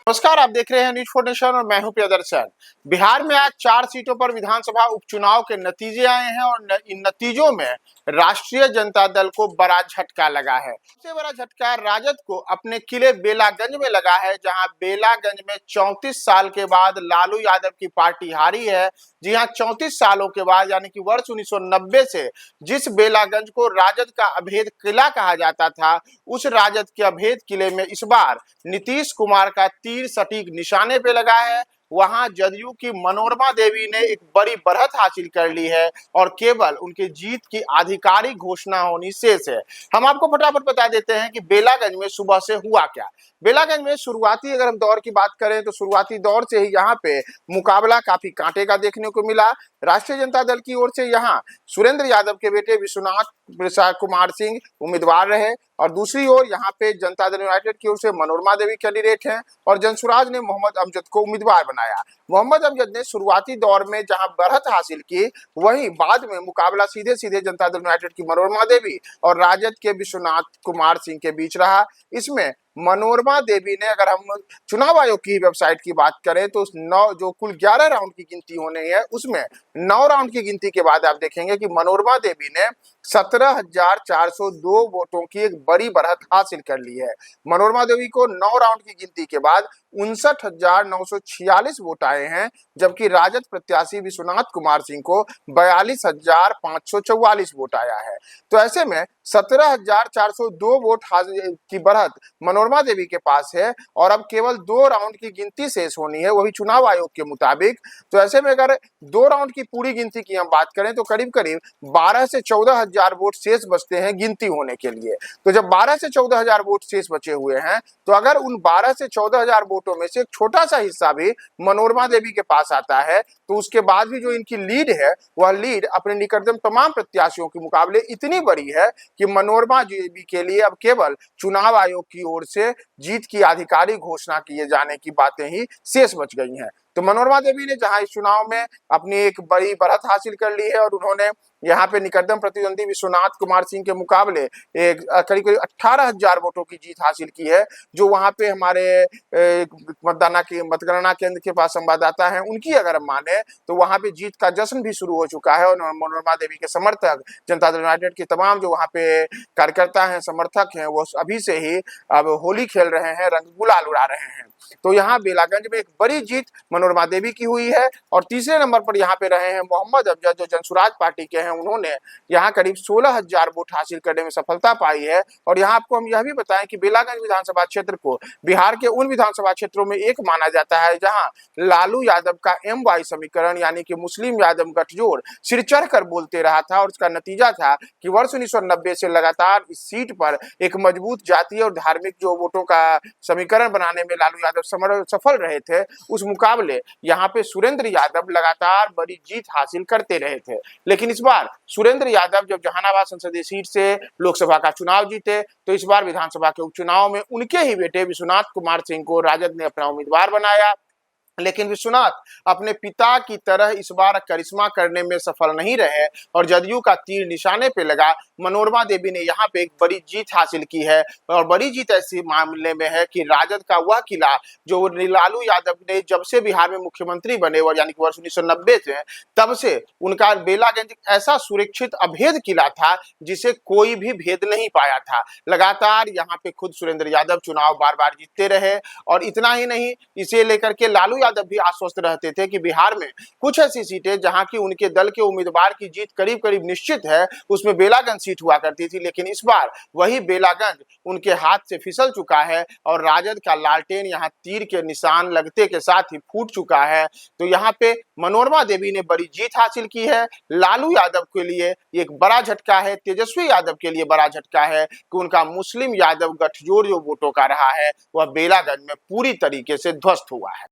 नमस्कार, आप देख रहे हैं न्यूज फॉर नेशन और मैं हूं प्रियदर्शन। बिहार में आज 4 सीटों पर विधानसभा उपचुनाव के नतीजे आए हैं और इन नतीजों में राष्ट्रीय जनता दल को बड़ा झटका लगा है। सबसे बड़ा झटका राजद को अपने किले बेलागंज में लगा है, जहां बेलागंज में 34 साल के बाद लालू यादव की पार्टी हारी है। जी हां, 34 सालों के बाद, यानी कि वर्ष 1990 से जिस बेलागंज को राजद का अभेद किला कहा जाता था, उस राजद के अभेद किले में इस बार नीतीश कुमार का तीर सटीक निशाने पे लगा है। वहां जदयू की मनोरमा देवी ने एक बड़ी बढ़त हासिल कर ली है और केवल उनके जीत की आधिकारिक घोषणा होनी शेष है। हम आपको फटाफट बता देते हैं कि बेलागंज में सुबह से हुआ क्या। बेलागंज में शुरुआती अगर हम दौर की बात करें तो शुरुआती दौर से ही यहाँ पे मुकाबला काफी कांटे का देखने को मिला। राष्ट्रीय जनता दल की ओर से यहाँ सुरेंद्र यादव के बेटे विश्वनाथ प्रसाद कुमार सिंह उम्मीदवार रहे और दूसरी ओर यहाँ पे जनता दल यूनाइटेड की ओर से मनोरमा देवी कैंडिडेट हैं और जनसुराज ने मोहम्मद अमजद को उम्मीदवार बनाया। मोहम्मद अमजद ने शुरुआती दौर में जहां बढ़त हासिल की, वहीं बाद में मुकाबला सीधे सीधे जनता दल यूनाइटेड की मनोरमा देवी और राजद के विश्वनाथ कुमार सिंह के बीच रहा। इसमें मनोरमा देवी ने, अगर हम चुनाव आयोग की वेबसाइट की बात करें तो जो कुल 11 राउंड की गिनती होने है, उसमें 9 राउंड की गिनती के बाद आप देखेंगे कि मनोरमा देवी ने 17,402 वोटों की एक बड़ी बढ़त हासिल कर ली है। मनोरमा देवी को 9 राउंड की गिनती के बाद 59,946 वोट आए हैं, जबकि राजद प्रत्याशी विश्वनाथ कुमार सिंह को 42,544 वोट आया है। तो ऐसे में 17,402 वोट की बढ़त मनोरमा देवी के पास है और अब केवल 2 राउंड की गिनती शेष होनी है, वही चुनाव आयोग के मुताबिक। तो ऐसे में अगर 2 राउंड की पूरी गिनती की हम बात करें तो करीब करीब 12 से 14,000 वोट शेष बचते हैं गिनती होने के लिए। तो जब 12 से 14,000 वोट शेष बचे हुए हैं, तो अगर उन 12 से 14,000 वोटों में से एक छोटा सा हिस्सा भी मनोरमा देवी के पास आता है, तो उसके बाद भी जो इनकी लीड है, वह लीड अपने निकटतम तमाम प्रत्याशियों के मुकाबले इतनी बड़ी है कि मनोरमा देवी के लिए अब केवल चुनाव आयोग की ओर से जीत की आधिकारिक घोषणा किए जाने की बातें ही शेष बच गई हैं। तो मनोरमा देवी ने जहां इस चुनाव में अपनी एक बड़ी बढ़त हासिल कर ली है और उन्होंने यहाँ पे निकटतम प्रतिद्वंदी विश्वनाथ कुमार सिंह के मुकाबले एक करीब करीब 18,000 वोटों की जीत हासिल की है। जो वहां पे हमारे मतगणना केंद्र के पास संवाददाता हैं, उनकी अगर हम माने तो वहां पे जीत का जश्न भी शुरू हो चुका है और मनोरमा देवी के समर्थक, जनता दल यूनाइटेड के तमाम जो वहां पे कार्यकर्ता हैं, समर्थक हैं, वो अभी से ही अब होली खेल रहे हैं, रंग गुलाल उड़ा रहे हैं। तो यहाँ बेलागंज में एक बड़ी जीत मनोरमा देवी की हुई है और तीसरे नंबर पर यहाँ पे रहे हैं मोहम्मद अमजद, जो जनसुराज पार्टी के हैं। उन्होंने यहाँ करीब 16,000 वोट हासिल करने में सफलता पाई है। और यहाँ आपको हम यह भी बताएं कि बेलागंज विधानसभा क्षेत्र को बिहार के उन विधानसभा क्षेत्रों में एक माना जाता है जहां लालू यादव का MY समीकरण, यानी कि मुस्लिम यादव गठजोड़, सिर चढ़ कर बोलते रहा था और उसका नतीजा था कि वर्ष 1990 से लगातार इस सीट पर एक मजबूत जातीय और धार्मिक जो वोटों का समीकरण बनाने में लालू यादव सफल रहे थे, उस मुकाबले यहाँ पे सुरेंद्र यादव लगातार बड़ी जीत हासिल करते रहे थे। लेकिन इस बार सुरेंद्र यादव जब जहानाबाद संसदीय सीट से लोकसभा का चुनाव जीते, तो इस बार विधानसभा के उपचुनाव में उनके ही बेटे विश्वनाथ कुमार सिंह को राजद ने अपना उम्मीदवार बनाया। लेकिन विश्वनाथ अपने पिता की तरह इस बार करिश्मा करने में सफल नहीं रहे और जदयू का तीर निशाने पे लगा। मनोरमा देवी ने यहाँ पे एक बड़ी जीत हासिल की है और बड़ी जीत ऐसी मामले में है कि राजद का वह किला जो लालू यादव ने जब से बिहार में मुख्यमंत्री बने, और यानी कि वर्ष 1990 से, तब से उनका बेलागंज ऐसा सुरक्षित अभेद किला था जिसे कोई भी भेद नहीं पाया था। लगातार यहाँ पे खुद सुरेंद्र यादव चुनाव बार बार जीतते रहे और इतना ही नहीं, इसे लेकर के लालू यादव भी आश्वस्त रहते थे कि बिहार में कुछ ऐसी सीटें जहां की उनके दल के उम्मीदवार की जीत करीब करीब निश्चित है, उसमें बेलागंज सीट हुआ करती थी। लेकिन इस बार वही बेलागंज उनके हाथ से फिसल चुका है और राजद का लालटेन यहां तीर के निशान लगते के साथ ही फूट चुका है। तो यहाँ पे मनोरमा देवी ने बड़ी जीत हासिल की है। लालू यादव के लिए एक बड़ा झटका है, तेजस्वी यादव के लिए बड़ा झटका है कि उनका मुस्लिम यादव गठजोड़ जो वोटों का रहा है, वह बेलागंज में पूरी तरीके से ध्वस्त हुआ है।